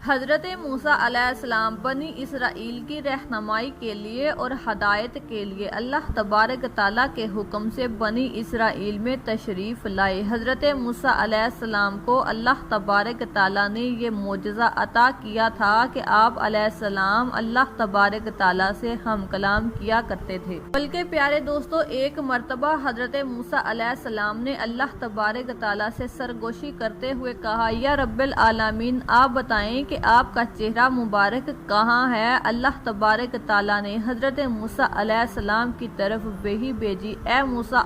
حضرت موسیٰ علیہ السلام بنی اسرائیل کی رہنمائی کے لیے اور ہدایت کے لیے اللہ تبارک تعالیٰ کے حکم سے بنی اسرائیل میں تشریف لائے۔ حضرت موسیٰ علیہ السلام کو اللہ تبارک تعالیٰ نے یہ معجزہ عطا کیا تھا کہ آپ علیہ السلام اللہ تبارک تعالیٰ سے ہم کلام کیا کرتے تھے۔ بلکہ پیارے دوستو، ایک مرتبہ حضرت موسیٰ علیہ السلام نے اللہ تبارک تعالیٰ سے سرگوشی کرتے ہوئے کہا، یا رب العالمین، آپ بتائیں کہ آپ کا چہرہ مبارک کہاں ہے؟ اللہ تبارک تعالیٰ نے حضرت موسیٰ علیہ السلام کی طرف وحی بھیجی، اے موسیٰ،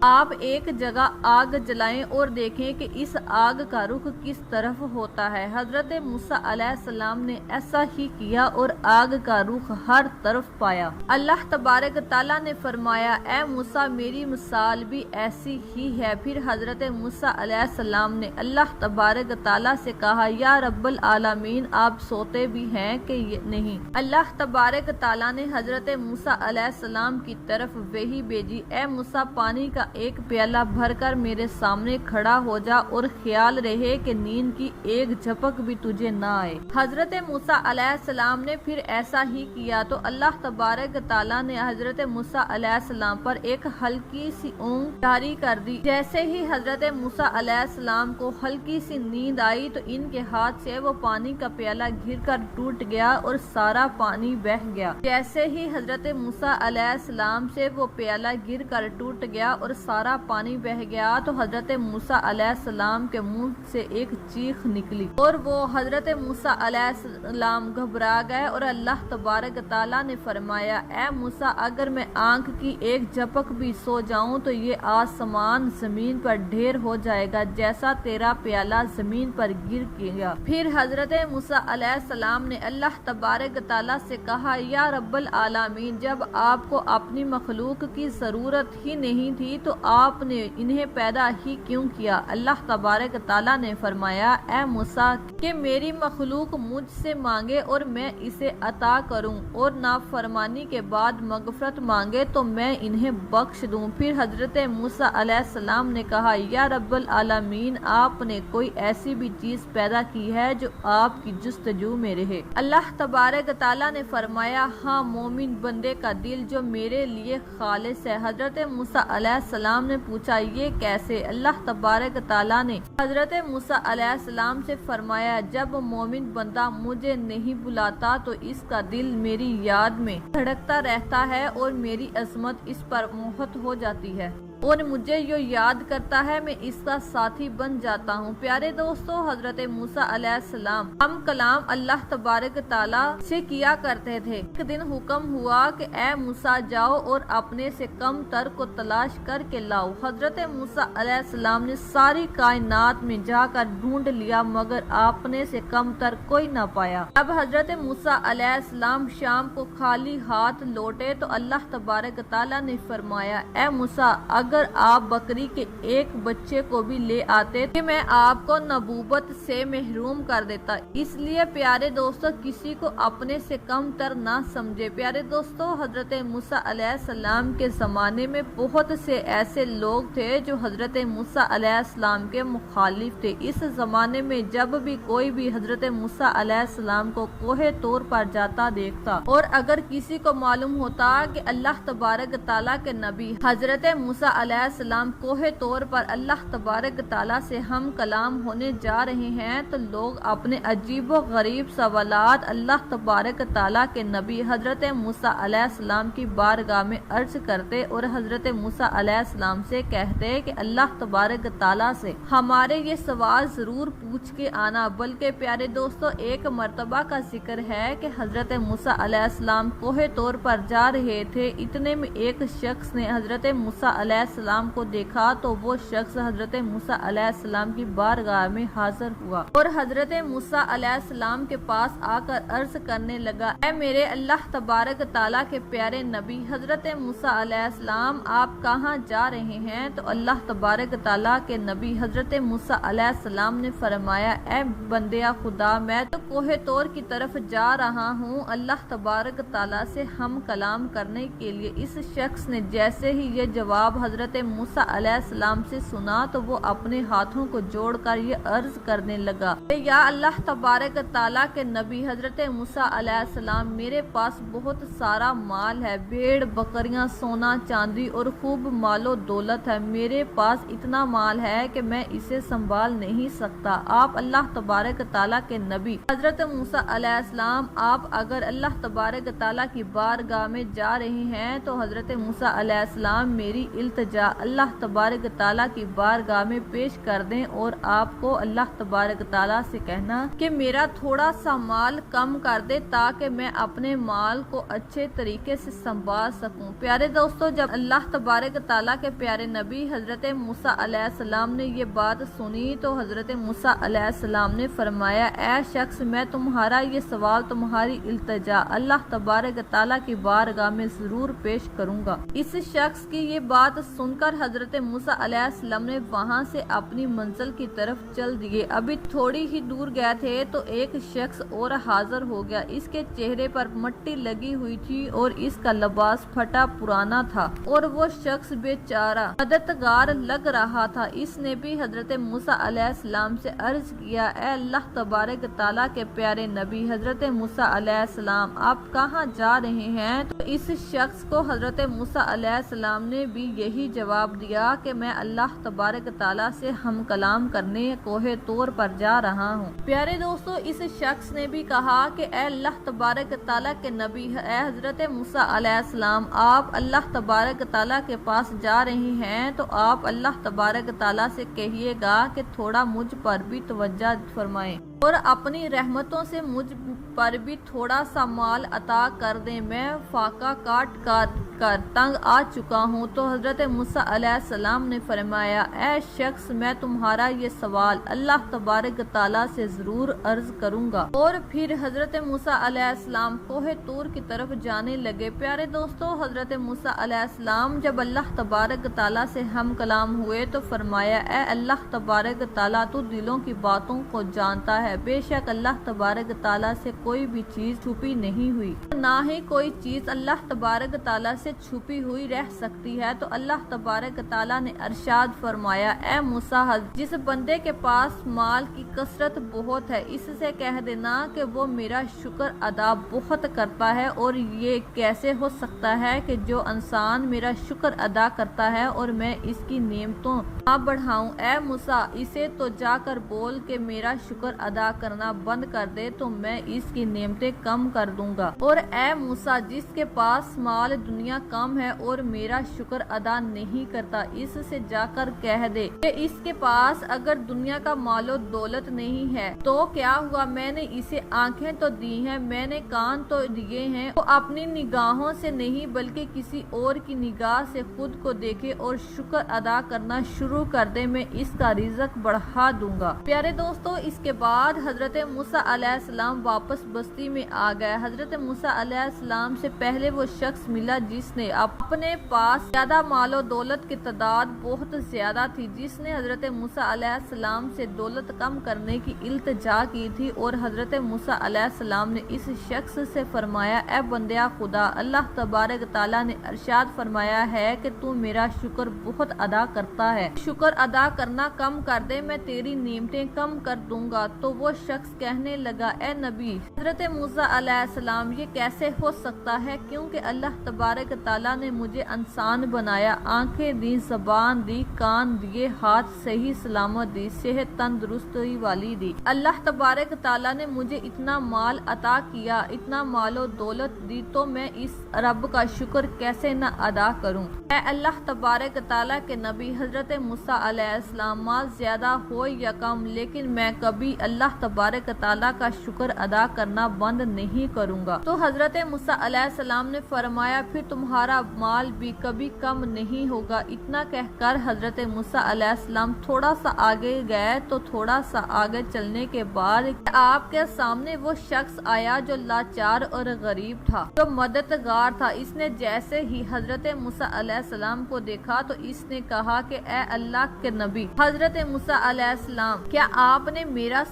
آپ ایک جگہ آگ جلائیں اور دیکھیں کہ اس آگ کا رخ کس طرف ہوتا ہے۔ حضرت موسیٰ علیہ السلام نے ایسا ہی کیا اور آگ کا رخ ہر طرف پایا۔ اللہ تبارک تعالیٰ نے فرمایا، اے موسیٰ، میری مثال بھی ایسی ہی ہے۔ پھر حضرت موسیٰ علیہ السلام نے اللہ تبارک تعالیٰ سے کہا، یا رب العالمین، آپ سوتے بھی ہیں کہ نہیں؟ اللہ تبارک تعالیٰ نے حضرت موسیٰ علیہ السلام کی طرف وحی بھیجی، اے موسیٰ، پانی کا ایک پیالہ بھر کر میرے سامنے کھڑا ہو جا اور خیال رہے کہ نیند کی ایک جھپک بھی تجھے نہ آئے۔ حضرت موسیٰ علیہ السلام نے پھر ایسا ہی کیا تو اللہ تبارک تعالیٰ نے حضرت موسیٰ علیہ السلام پر ایک ہلکی سی اونگ جاری کر دی۔ جیسے ہی حضرت موسیٰ علیہ السلام کو ہلکی سی نیند آئی تو ان کے ہاتھ سے وہ پانی کا پیالہ گر کر ٹوٹ گیا اور سارا پانی بہہ گیا۔ جیسے ہی حضرت موسیٰ علیہ السلام سے وہ پیالہ گر کر ٹوٹ گیا اور سارا پانی بہہ گیا تو حضرت موسیٰ علیہ السلام کے منہ سے ایک چیخ نکلی اور وہ حضرت موسیٰ علیہ السلام گھبرا گئے اور اللہ تبارک تعالیٰ نے فرمایا، اے موسیٰ، اگر میں آنکھ کی ایک جھپک بھی سو جاؤں تو یہ آسمان زمین پر ڈھیر ہو جائے گا جیسا تیرا پیالہ زمین پر گر گیا۔ پھر حضرت موسیٰ علیہ السلام نے اللہ تبارک تعالیٰ سے کہا، یا رب العالمین، جب آپ کو اپنی مخلوق کی ضرورت ہی نہیں تھی تو آپ نے انہیں پیدا ہی کیوں کیا؟ اللہ تبارک تعالیٰ نے فرمایا، اے موسیٰ، کہ میری مخلوق مجھ سے مانگے اور میں اسے عطا کروں اور نافرمانی کے بعد مغفرت مانگے تو میں انہیں بخش دوں۔ پھر حضرت موسیٰ علیہ السلام نے کہا، یا رب العالمین، آپ نے کوئی ایسی بھی چیز پیدا کی ہے جو آپ کی جستجو میں رہے؟ اللہ تبارک تعالیٰ نے فرمایا، ہاں، مومن بندے کا دل جو میرے لیے خالص ہے۔ حضرت موسیٰ علیہ السلام نے پوچھا، یہ کیسے؟ اللہ تبارک تعالیٰ نے حضرت موسیٰ علیہ السلام سے فرمایا، جب مومن بندہ مجھے نہیں بلاتا تو اس کا دل میری یاد میں دھڑکتا رہتا ہے اور میری عظمت اس پر موہت ہو جاتی ہے اور مجھے جو یاد کرتا ہے میں اس کا ساتھی بن جاتا ہوں۔ پیارے دوستو، حضرت موسیٰ علیہ السلام ہم کلام اللہ تبارک تعالیٰ سے کیا کرتے تھے۔ ایک دن حکم ہوا کہ اے موسیٰ، جاؤ اور اپنے سے کم تر کو تلاش کر کے لاؤ۔ حضرت موسیٰ علیہ السلام نے ساری کائنات میں جا کر ڈھونڈ لیا مگر اپنے سے کم تر کوئی نہ پایا۔ اب حضرت موسیٰ علیہ السلام شام کو خالی ہاتھ لوٹے تو اللہ تبارک تعالیٰ نے فرمایا، اے موسیٰ، اگر آپ بکری کے ایک بچے کو بھی لے آتے کہ میں آپ کو نبوت سے محروم کر دیتا۔ اس لیے پیارے دوستو، کسی کو اپنے سے کم تر نہ سمجھے۔ پیارے دوستو، حضرت موسیٰ علیہ السلام کے زمانے میں بہت سے ایسے لوگ تھے جو حضرت موسیٰ علیہ السلام کے مخالف تھے۔ اس زمانے میں جب بھی کوئی بھی حضرت موسیٰ علیہ السلام کو کوہ طور پر جاتا دیکھتا اور اگر کسی کو معلوم ہوتا کہ اللہ تبارک تعالیٰ کے نبی حضرت موسیٰ علیہ السلام کوہ طور پر اللہ تبارک تعالیٰ سے ہم کلام ہونے جا رہے ہیں تو لوگ اپنے عجیب و غریب سوالات اللہ تبارک تعالیٰ کے نبی حضرت موسیٰ علیہ السلام کی بارگاہ میں عرض کرتے اور حضرت موسیٰ علیہ السلام سے کہتے کہ اللہ تبارک تعالیٰ سے ہمارے یہ سوال ضرور پوچھ کے آنا۔ بلکہ پیارے دوستو، ایک مرتبہ کا ذکر ہے کہ حضرت موسیٰ علیہ السلام کوہ طور پر جا رہے تھے، اتنے میں ایک شخص نے حضرت موسیٰ علیہ السلام کو دیکھا تو وہ شخص حضرت موسیٰ علیہ السلام کی بارگاہ میں حاضر ہوا اور حضرت موسیٰ علیہ السلام کے پاس آ کر عرض کرنے لگا، اے میرے اللہ تبارک تعالیٰ کے پیارے نبی حضرت موسیٰ علیہ السلام، آپ کہاں جا رہے ہیں؟ تو اللہ تبارک تعالیٰ کے نبی حضرت موسیٰ علیہ السلام نے فرمایا، اے بندیا خدا، میں تو کوہ طور کی طرف جا رہا ہوں اللہ تبارک تعالیٰ سے ہم کلام کرنے کے لیے۔ اس شخص نے جیسے ہی یہ جواب حضرت حضرت موسیٰ علیہ السلام سے سنا تو وہ اپنے ہاتھوں کو جوڑ کر یہ عرض کرنے لگا کہ یا اللہ تبارک تعالیٰ کے نبی حضرت موسیٰ علیہ السلام، میرے پاس بہت سارا مال ہے، بھیڑ بکریاں، سونا چاندی اور خوب مال و دولت ہے۔ میرے پاس اتنا مال ہے کہ میں اسے سنبھال نہیں سکتا۔ آپ اللہ تبارک تعالیٰ کے نبی حضرت موسیٰ علیہ السلام، آپ اگر اللہ تبارک تعالیٰ کی بارگاہ میں جا رہے ہیں تو حضرت موسیٰ علیہ السلام میری التجا اللہ تبارک تعالیٰ کی بارگاہ میں پیش کر دیں اور آپ کو اللہ تبارک تعالیٰ سے کہنا کہ میرا تھوڑا سا مال کم کر دے تاکہ میں اپنے مال کو اچھے طریقے سے سنبھال سکوں۔ پیارے دوستو، جب اللہ تبارک تعالیٰ کے پیارے نبی حضرت موسیٰ علیہ السلام نے یہ بات سنی تو حضرت موسیٰ علیہ السلام نے فرمایا، اے شخص، میں تمہارا یہ سوال، تمہاری التجا اللہ تبارک تعالیٰ کی بارگاہ میں ضرور پیش کروں گا۔ اس شخص کی یہ بات سن کر حضرت موسیٰ علیہ السلام نے وہاں سے اپنی منزل کی طرف چل دیے۔ ابھی تھوڑی ہی دور گئے تھے تو ایک شخص اور حاضر ہو گیا۔ اس کے چہرے پر مٹی لگی ہوئی تھی اور اس کا لباس پھٹا پرانا تھا اور وہ شخص بیچارہ مددگار لگ رہا تھا۔ اس نے بھی حضرت موسیٰ علیہ السلام سے عرض کیا، اے اللہ تبارک تعالیٰ کے پیارے نبی حضرت موسیٰ علیہ السلام، آپ کہاں جا رہے ہیں؟ تو اس شخص کو حضرت موسیٰ علیہ السلام نے بھی یہی جواب دیا کہ میں اللہ تبارک تعالیٰ سے ہم کلام کرنے کوہ طور پر جا رہا ہوں۔ پیارے دوستو، اس شخص نے بھی کہا کہ اے اللہ تبارک تعالیٰ کے نبی، اے حضرت موسیٰ علیہ السلام، آپ اللہ تبارک تعالیٰ کے پاس جا رہے ہیں تو آپ اللہ تبارک تعالیٰ سے کہیے گا کہ تھوڑا مجھ پر بھی توجہ فرمائیں اور اپنی رحمتوں سے مجھ پر بھی تھوڑا سا مال عطا کر دیں، میں فاقہ کاٹ کر تنگ آ چکا ہوں۔ تو حضرت موسیٰ علیہ السلام نے فرمایا، اے شخص، میں تمہارا یہ سوال اللہ تبارک تعالیٰ سے ضرور عرض کروں گا۔ اور پھر حضرت موسیٰ علیہ السلام کوہ طور کی طرف جانے لگے۔ پیارے دوستو، حضرت موسیٰ علیہ السلام جب اللہ تبارک تعالیٰ سے ہم کلام ہوئے تو فرمایا، اے اللہ تبارک تعالیٰ، تو دلوں کی باتوں کو جانتا ہے، بے شک اللہ تبارک تعالیٰ سے کوئی بھی چیز چھپی نہیں ہوئی، نہ ہی کوئی چیز اللہ تبارک تعالیٰ سے چھپی ہوئی رہ سکتی ہے۔ تو اللہ تبارک تعالیٰ نے ارشاد فرمایا، اے موسیٰ، جس بندے کے پاس مال کی کثرت بہت ہے، اس سے کہہ دینا کہ وہ میرا شکر ادا بہت کرتا ہے، اور یہ کیسے ہو سکتا ہے کہ جو انسان میرا شکر ادا کرتا ہے اور میں اس کی نعمتوں نہ بڑھاؤں۔ اے موسیٰ، اسے تو جا کر بول کہ میرا شکر ادا کرنا بند کر دے تو میں اس کی نعمتیں کم کر دوں گا۔ اور اے موسیٰ، جس کے پاس مال دنیا کم ہے اور میرا شکر ادا نہیں کرتا، اس سے جا کر کہہ دے کہ اس کے پاس اگر دنیا کا مال و دولت نہیں ہے تو کیا ہوا، میں نے اسے آنکھیں تو دی ہیں، میں نے کان تو دیے ہیں، وہ اپنی نگاہوں سے نہیں بلکہ کسی اور کی نگاہ سے خود کو دیکھے اور شکر ادا کرنا شروع کر دے، میں اس کا رزق بڑھا دوں گا۔ پیارے دوستو، اس کے بعد حضرت موسیٰ علیہ السلام واپس بستی میں آ گئے۔ حضرت موسیٰ علیہ السلام سے پہلے وہ شخص ملا جس نے اپنے پاس زیادہ مال و دولت کی تعداد بہت زیادہ تھی، جس نے حضرت موسیٰ علیہ السلام سے دولت کم کرنے کی التجا کی تھی، اور حضرت موسیٰ علیہ السلام نے اس شخص سے فرمایا، اے بندیا خدا، اللہ تبارک تعالیٰ نے ارشاد فرمایا ہے کہ تو میرا شکر بہت ادا کرتا ہے، شکر ادا کرنا کم کر دے، میں تیری نعمتیں کم کر دوں گا۔ تو وہ شخص کہنے لگا، اے نبی حضرت موسیٰ علیہ السلام، یہ کیسے ہو سکتا ہے، کیونکہ اللہ تبارک تعالیٰ نے مجھے انسان بنایا، آنکھیں دی، زبان دی، کان دیے، ہاتھ صحیح سلامت دی، صحت تندرستی والی دی۔ اللہ تبارک تعالیٰ نے مجھے اتنا مال عطا کیا، اتنا مال و دولت دی، تو میں اس رب کا شکر کیسے نہ ادا کروں۔ اے اللہ تبارک تعالیٰ کے نبی حضرت موسیٰ علیہ السلام، مال زیادہ ہو یا کم، لیکن میں کبھی اللہ تبارک تعالیٰ کا شکر ادا کرنا بند نہیں کروں گا۔ تو حضرت موسیٰ علیہ السلام نے فرمایا، پھر تمہارا مال بھی کبھی کم نہیں ہوگا۔ اتنا کہہ کر حضرت موسیٰ علیہ السلام تھوڑا سا آگے گئے تو تھوڑا سا آگے چلنے کے بعد آپ کے سامنے وہ شخص آیا جو لاچار اور غریب تھا، جو مددگار تھا۔ اس نے جیسے ہی حضرت موسیٰ علیہ السلام کو دیکھا تو اس نے کہا کہ اے اللہ کے نبی حضرت موسیٰ علیہ السلام، کیا آپ نے میرا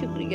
شکریہ۔